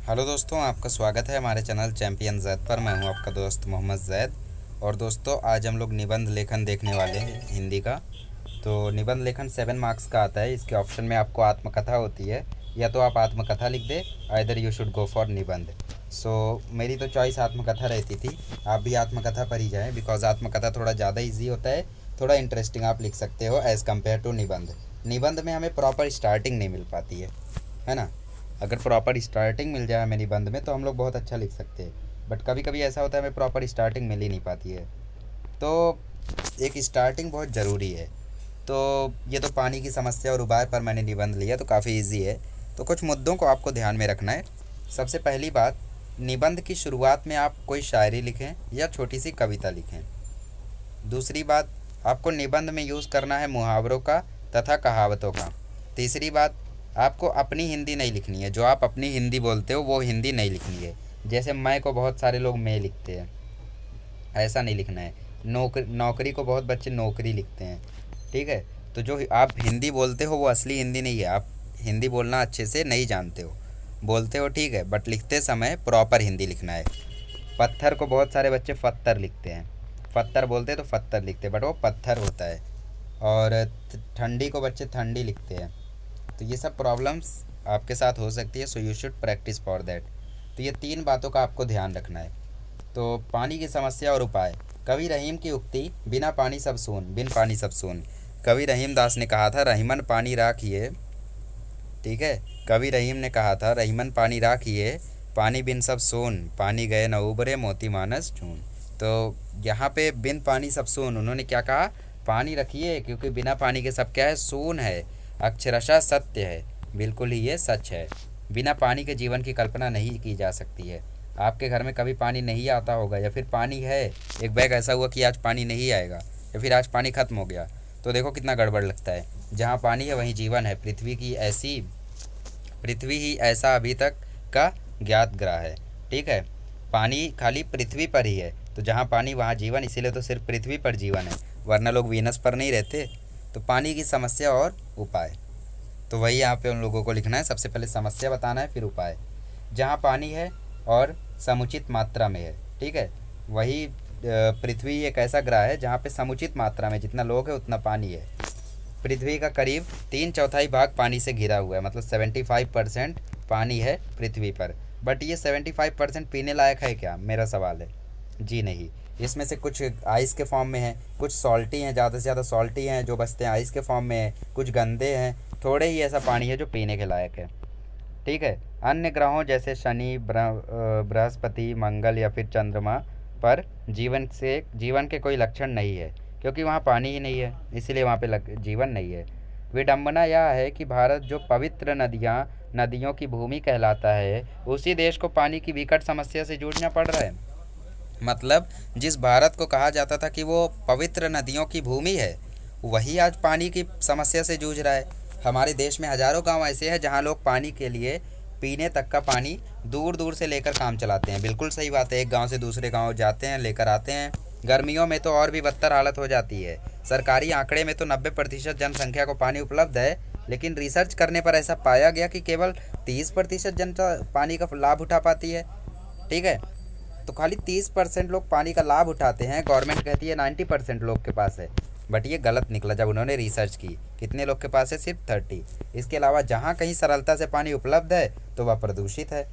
Hello दोस्तों, आपका स्वागत है हमारे चैनल चैंपियन जैद पर। मैं हूं आपका दोस्त मोहम्मद जैद। और दोस्तों, आज हम लोग निबंध लेखन देखने वाले हैं हिंदी का। तो निबंध लेखन 7 मार्क्स का आता है। इसके ऑप्शन में आपको आत्मकथा होती है, या तो आप आत्मकथा लिख दे, either you should go for निबंध। मेरी तो चॉइस आत्मकथा रहती थी। आप भी आत्मकथा पर ही जाएँ, बिकॉज आत्मकथा थोड़ा ज़्यादा ईजी होता है, थोड़ा इंटरेस्टिंग आप लिख सकते हो एज़ कम्पेयर टू निबंध। निबंध में हमें प्रॉपर स्टार्टिंग नहीं मिल पाती है ना। अगर प्रॉपर स्टार्टिंग मिल जाए हमें निबंध में तो हम लोग बहुत अच्छा लिख सकते हैं, बट कभी कभी ऐसा होता है हमें प्रॉपर स्टार्टिंग मिल ही नहीं पाती है। तो एक स्टार्टिंग बहुत ज़रूरी है। तो ये तो पानी की समस्या और उपाय पर मैंने निबंध लिया, तो काफ़ी इजी है। तो कुछ मुद्दों को आपको ध्यान में रखना है। सबसे पहली बात, निबंध की शुरुआत में आप कोई शायरी लिखें या छोटी सी कविता लिखें। दूसरी बात, आपको निबंध में यूज़ करना है मुहावरों का तथा कहावतों का। तीसरी बात, आपको अपनी हिंदी नहीं लिखनी है। जो आप अपनी हिंदी बोलते हो वो हिंदी नहीं लिखनी है। जैसे मैं को बहुत सारे लोग मैं लिखते हैं, ऐसा नहीं लिखना है। नौकरी को बहुत बच्चे नौकरी लिखते हैं, ठीक है। तो जो आप हिंदी बोलते हो वो असली हिंदी नहीं है। आप हिंदी बोलना अच्छे से नहीं जानते हो, बोलते हो ठीक है, बट लिखते समय प्रॉपर हिंदी लिखना है। पत्थर को बहुत सारे बच्चे पत्थर लिखते हैं, पत्थर बोलते तो पत्थर लिखते, बट वो पत्थर होता है। और ठंडी को बच्चे ठंडी लिखते हैं। तो ये सब प्रॉब्लम्स आपके साथ हो सकती है, so you should practice for that. तो ये 3 बातों का आपको ध्यान रखना है। तो पानी की समस्या और उपाय। कवि रहीम की उक्ति, बिना पानी सब सून, बिन पानी सब सून। कवि रहीम दास ने कहा था, रहीमन पानी राखिए, ठीक है। कवि रहीम ने कहा था, रहीमन पानी राखिए, पानी बिन सब सून, पानी गए न उबरे मोती मानस चून। तो यहाँ पे बिन पानी सब सून, उन्होंने क्या कहा, पानी रखिए, क्योंकि बिना पानी के सब क्या है, सून है। अक्षरशः सत्य है, बिल्कुल ही ये सच है। बिना पानी के जीवन की कल्पना नहीं की जा सकती है। आपके घर में कभी पानी नहीं आता होगा, या फिर पानी है, एक बैग ऐसा हुआ कि आज पानी नहीं आएगा, या फिर आज पानी ख़त्म हो गया, तो देखो कितना गड़बड़ लगता है। जहाँ पानी है वहीं जीवन है। पृथ्वी ही ऐसा अभी तक का ज्ञात ग्रह है, ठीक है। पानी खाली पृथ्वी पर ही है, तो जहाँ पानी वहाँ जीवन, इसीलिए तो सिर्फ पृथ्वी पर जीवन है, वरना लोग वीनस पर नहीं रहते। तो पानी की समस्या और उपाय, तो वही यहाँ पे उन लोगों को लिखना है। सबसे पहले समस्या बताना है, फिर उपाय। जहाँ पानी है और समुचित मात्रा में है, ठीक है। वही पृथ्वी एक ऐसा ग्रह है जहाँ पे समुचित मात्रा में, जितना लोग है उतना पानी है। पृथ्वी का करीब 3/4 भाग पानी से घिरा हुआ है, मतलब 75% पानी है पृथ्वी पर। बट ये 75% पीने लायक है क्या, मेरा सवाल है। जी नहीं। इसमें से कुछ आइस के फॉर्म में है, कुछ सॉल्टी हैं, ज़्यादा से ज़्यादा सॉल्टी हैं जो बचते हैं आइस के फॉर्म में है, कुछ गंदे हैं, थोड़े ही ऐसा पानी है जो पीने के लायक है, ठीक है। अन्य ग्रहों जैसे शनि, बृहस्पति, मंगल या फिर चंद्रमा पर जीवन के कोई लक्षण नहीं है, क्योंकि वहाँ पानी ही नहीं है, इसीलिए वहाँ पे जीवन नहीं है। विडंबना यह है कि भारत, जो पवित्र नदियों की भूमि कहलाता है, उसी देश को पानी की विकट समस्या से जूझना पड़ रहा है। मतलब जिस भारत को कहा जाता था कि वो पवित्र नदियों की भूमि है, वही आज पानी की समस्या से जूझ रहा है। हमारे देश में हज़ारों गांव ऐसे हैं जहां लोग पानी के लिए, पीने तक का पानी दूर दूर से लेकर काम चलाते हैं। बिल्कुल सही बात है, एक गांव से दूसरे गांव जाते हैं, लेकर आते हैं। गर्मियों में तो और भी बदतर हालत हो जाती है। सरकारी आंकड़े में तो 90% जनसंख्या को पानी उपलब्ध है, लेकिन रिसर्च करने पर ऐसा पाया गया कि केवल 30% जनता पानी का लाभ उठा पाती है, ठीक है। तो खाली 30% लोग पानी का लाभ उठाते हैं। गवर्नमेंट कहती है 90% लोग के पास है, बट ये गलत निकला जब उन्होंने रिसर्च की। कितने लोग के पास है, सिर्फ 30। इसके अलावा जहाँ कहीं सरलता से पानी उपलब्ध है तो वह प्रदूषित है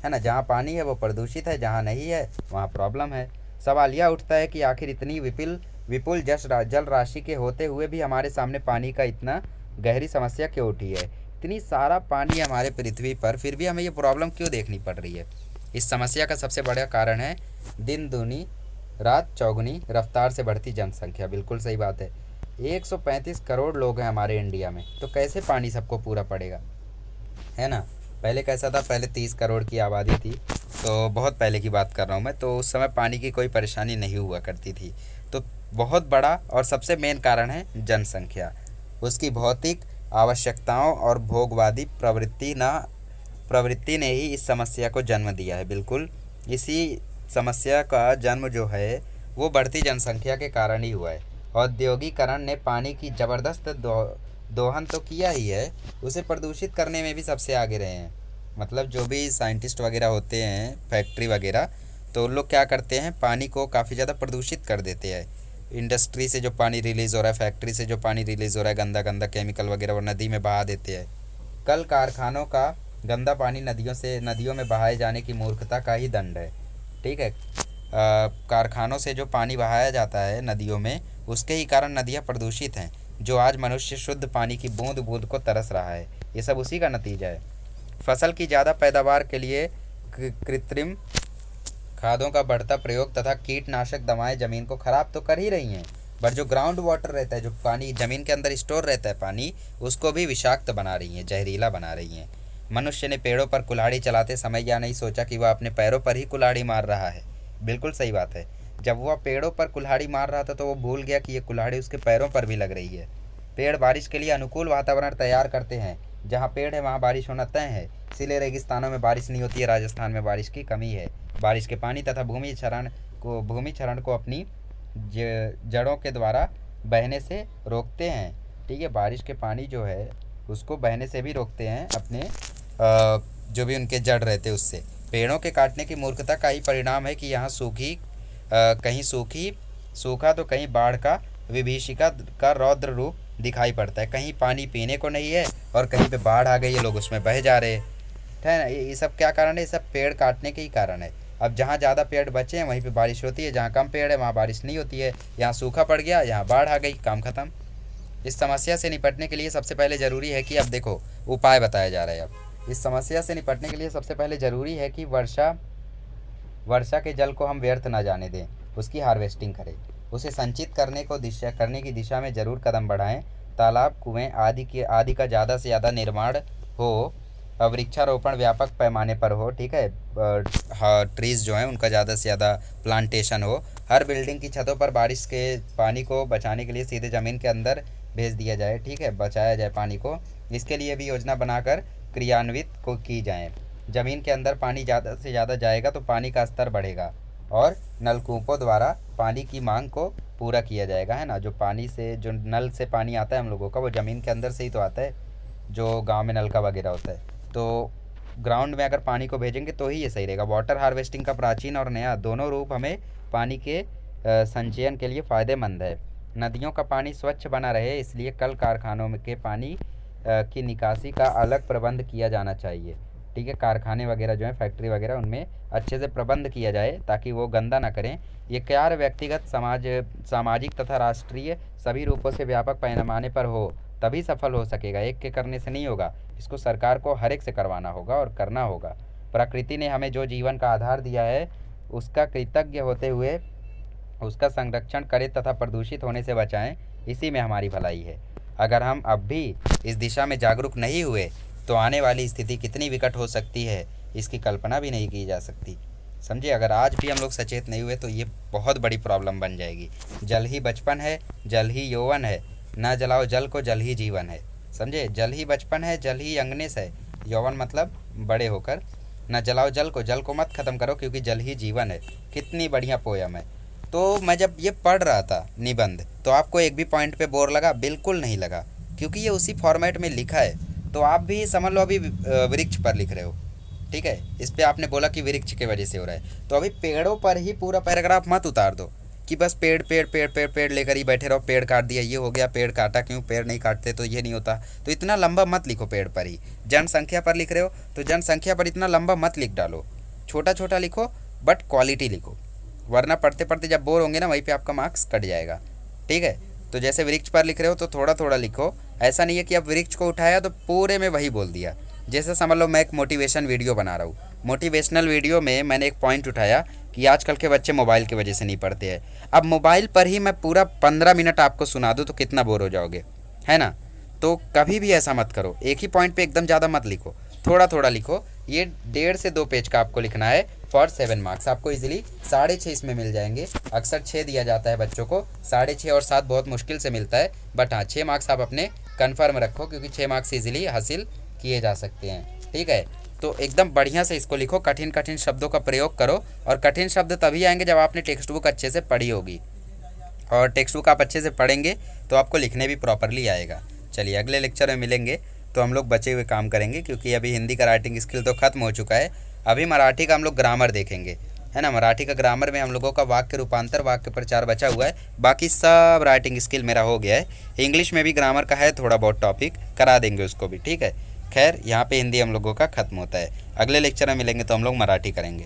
ना। जहाँ पानी है वो प्रदूषित है, जहाँ नहीं है वहाँ प्रॉब्लम है। सवाल यह उठता है कि आखिर इतनी विपुल जल राशि के होते हुए भी हमारे सामने पानी का इतना गहरी समस्या क्यों उठी है। इतनी सारा पानी हमारे पृथ्वी पर, फिर भी हमें ये प्रॉब्लम क्यों देखनी पड़ रही है। इस समस्या का सबसे बड़ा कारण है दिन दूनी रात चौगुनी रफ्तार से बढ़ती जनसंख्या। बिल्कुल सही बात है। 135 करोड़ लोग हैं हमारे इंडिया में, तो कैसे पानी सबको पूरा पड़ेगा, है ना। पहले कैसा था, पहले 30 करोड़ की आबादी थी, तो बहुत पहले की बात कर रहा हूँ मैं, तो उस समय पानी की कोई परेशानी नहीं हुआ करती थी। तो बहुत बड़ा और सबसे मेन कारण है जनसंख्या, उसकी भौतिक आवश्यकताओं और भोगवादी प्रवृत्ति ने ही इस समस्या को जन्म दिया है। बिल्कुल इसी समस्या का जन्म जो है वो बढ़ती जनसंख्या के कारण ही हुआ है। औद्योगिकरण ने पानी की ज़बरदस्त दोहन तो किया ही है, उसे प्रदूषित करने में भी सबसे आगे रहे हैं। मतलब जो भी साइंटिस्ट वगैरह होते हैं फैक्ट्री वगैरह, तो उन लोग क्या करते हैं, पानी को काफ़ी ज़्यादा प्रदूषित कर देते हैं। इंडस्ट्री से जो पानी रिलीज़ हो रहा है, फैक्ट्री से जो पानी रिलीज़ हो रहा है, गंदा गंदा केमिकल वगैरह वो नदी में बहा देते हैं। कल कारखानों का गंदा पानी नदियों में बहाए जाने की मूर्खता का ही दंड है। ठीक है। कारखानों से जो पानी बहाया जाता है नदियों में, उसके ही कारण नदियाँ प्रदूषित हैं। जो आज मनुष्य शुद्ध पानी की बूंद बूंद को तरस रहा है, ये सब उसी का नतीजा है। फसल की ज़्यादा पैदावार के लिए कृत्रिम खादों का बढ़ता प्रयोग तथा कीटनाशक दवाएं ज़मीन को खराब तो कर ही रही हैं, पर जो ग्राउंड वाटर रहता है, जो पानी ज़मीन के अंदर स्टोर रहता है पानी, उसको भी विषाक्त बना रही हैं, जहरीला बना रही हैं। मनुष्य ने पेड़ों पर कुल्हाड़ी चलाते समय यह नहीं सोचा कि वह अपने पैरों पर ही कुल्हाड़ी मार रहा है। बिल्कुल सही बात है। जब वह पेड़ों पर कुल्हाड़ी मार रहा था तो वो भूल गया कि ये कुल्हाड़ी उसके पैरों पर भी लग रही है। पेड़ बारिश के लिए अनुकूल वातावरण तैयार करते हैं। जहाँ पेड़ है वहाँ बारिश होना तय है, इसीलिए रेगिस्तानों में बारिश नहीं होती है, राजस्थान में बारिश की कमी है। बारिश के पानी तथा भूमि क्षरण को अपनी जड़ों के द्वारा बहने से रोकते हैं। ठीक है, बारिश के पानी जो है उसको बहने से भी रोकते हैं अपने जो भी उनके जड़ रहते हैं उससे। पेड़ों के काटने की मूर्खता का ही परिणाम है कि यहाँ कहीं सूखा तो कहीं बाढ़ का विभीषिका का रौद्र रूप दिखाई पड़ता है। कहीं पानी पीने को नहीं है और कहीं पे बाढ़ आ गई है, लोग उसमें बह जा रहे हैं। है ना, ये सब क्या कारण है? ये सब पेड़ काटने के ही कारण है। अब जहाँ ज़्यादा पेड़ बचे हैं वहीं पे बारिश होती है, जहाँ कम पेड़ है वहाँ बारिश नहीं होती है। यहाँ सूखा पड़ गया, यहाँ बाढ़ आ गई, काम खत्म। इस समस्या से निपटने के लिए सबसे पहले ज़रूरी है कि अब देखो उपाय बताया जा रहा है। अब इस समस्या से निपटने के लिए सबसे पहले ज़रूरी है कि वर्षा के जल को हम व्यर्थ ना जाने दें, उसकी हार्वेस्टिंग करें, उसे संचित करने की दिशा में ज़रूर कदम बढ़ाएं। तालाब, कुएं आदि का ज़्यादा से ज़्यादा निर्माण हो, वृक्षारोपण व्यापक पैमाने पर हो। ठीक है, ट्रीज़ जो हैं उनका ज़्यादा से ज़्यादा प्लांटेशन हो। हर बिल्डिंग की छतों पर बारिश के पानी को बचाने के लिए सीधे ज़मीन के अंदर भेज दिया जाए। ठीक है, बचाया जाए पानी को। इसके लिए भी योजना बनाकर क्रियान्वित को की जाए। ज़मीन के अंदर पानी ज़्यादा से ज़्यादा जाएगा तो पानी का स्तर बढ़ेगा और नलकूपों द्वारा पानी की मांग को पूरा किया जाएगा। है ना, जो नल से पानी आता है हम लोगों का, वो ज़मीन के अंदर से ही तो आता है, जो गांव में नलका वगैरह होता है। तो ग्राउंड में अगर पानी को भेजेंगे तो ही ये सही रहेगा। वाटर हार्वेस्टिंग का प्राचीन और नया दोनों रूप हमें पानी के संचयन के लिए फ़ायदेमंद है। नदियों का पानी स्वच्छ बना रहे, इसलिए कल कारखानों में के पानी की निकासी का अलग प्रबंध किया जाना चाहिए। ठीक है, कारखाने वगैरह जो है, फैक्ट्री वगैरह, उनमें अच्छे से प्रबंध किया जाए ताकि वो गंदा ना करें। ये कार्य व्यक्तिगत, सामाजिक तथा राष्ट्रीय सभी रूपों से व्यापक पैमाने पर हो तभी सफल हो सकेगा। एक के करने से नहीं होगा, इसको सरकार को हर एक से करवाना होगा और करना होगा। प्रकृति ने हमें जो जीवन का आधार दिया है उसका कृतज्ञ होते हुए उसका संरक्षण करें तथा प्रदूषित होने से बचाएं, इसी में हमारी भलाई है। अगर हम अब भी इस दिशा में जागरूक नहीं हुए तो आने वाली स्थिति कितनी विकट हो सकती है, इसकी कल्पना भी नहीं की जा सकती। समझिए, अगर आज भी हम लोग सचेत नहीं हुए तो ये बहुत बड़ी प्रॉब्लम बन जाएगी। जल ही बचपन है, जल ही यौवन है, ना जलाओ जल को, जल ही जीवन है। समझे, जल ही बचपन है, जल ही यंगनेस है, यौवन मतलब बड़े होकर। ना जलाओ जल को मत ख़त्म करो क्योंकि जल ही जीवन है। कितनी बढ़िया पोयम है। तो मैं जब ये पढ़ रहा था निबंध, तो आपको एक भी पॉइंट पे बोर लगा? बिल्कुल नहीं लगा, क्योंकि ये उसी फॉर्मेट में लिखा है। तो आप भी समझ लो अभी वृक्ष पर लिख रहे हो। ठीक है, इस पे आपने बोला कि वृक्ष की वजह से हो रहा है, तो अभी पेड़ों पर ही पूरा पैराग्राफ मत उतार दो कि बस पेड़ पेड़ पेड़ पेड़ पेड़ लेकर ही बैठे रहो। पेड़ काट दिया, ये हो गया, पेड़ काटा क्यों, पेड़ नहीं काटते तो ये नहीं होता। तो इतना लंबा मत लिखो पेड़ पर ही। जनसंख्या पर लिख रहे हो तो जनसंख्या पर इतना लंबा मत लिख डालो, छोटा छोटा लिखो, बट क्वालिटी लिखो, वरना पढ़ते पढ़ते जब बोर होंगे ना वहीं पे आपका मार्क्स कट जाएगा। ठीक है, तो जैसे वृक्ष पर लिख रहे हो तो थोड़ा थोड़ा लिखो। ऐसा नहीं है कि अब वृक्ष को उठाया तो पूरे में वही बोल दिया। जैसे समझ लो मैं एक मोटिवेशन वीडियो बना रहा हूँ, मोटिवेशनल वीडियो में मैंने एक पॉइंट उठाया कि आजकल के बच्चे मोबाइल की वजह से नहीं पढ़ते हैं। अब मोबाइल पर ही मैं पूरा 15 मिनट आपको सुना दूँ तो कितना बोर हो जाओगे, है ना। तो कभी भी ऐसा मत करो, एक ही पॉइंट पे एकदम ज़्यादा मत लिखो, थोड़ा थोड़ा लिखो। ये 1.5 से 2 पेज का आपको लिखना है फॉर 7 मार्क्स। आपको इजीली 6.5 इसमें मिल जाएंगे। अक्सर 6 दिया जाता है बच्चों को, 6.5 और 7 बहुत मुश्किल से मिलता है, बट हाँ 6 मार्क्स आप अपने कन्फर्म रखो क्योंकि 6 मार्क्स इजीली हासिल किए जा सकते हैं। ठीक है, तो एकदम बढ़िया से इसको लिखो, कठिन कठिन शब्दों का प्रयोग करो। और कठिन शब्द तभी आएंगे जब आपने टेक्स्ट बुक अच्छे से पढ़ी होगी, और टेक्स्ट बुक आप अच्छे से पढ़ेंगे तो आपको लिखने भी प्रॉपरली आएगा। चलिए अगले लेक्चर में मिलेंगे, तो हम लोग बचे हुए काम करेंगे, क्योंकि अभी हिंदी का राइटिंग स्किल तो ख़त्म हो चुका है। अभी मराठी का हम लोग ग्रामर देखेंगे, है ना। मराठी का ग्रामर में हम लोगों का वाक्य रूपांतर, वाक्य प्रचार बचा हुआ है। बाकी सब राइटिंग स्किल मेरा हो गया है। इंग्लिश में भी ग्रामर का है थोड़ा बहुत टॉपिक, करा देंगे उसको भी, ठीक है। खैर यहाँ पे हिंदी हम लोगों का ख़त्म होता है। अगले लेक्चर में मिलेंगे तो हम लोग मराठी करेंगे।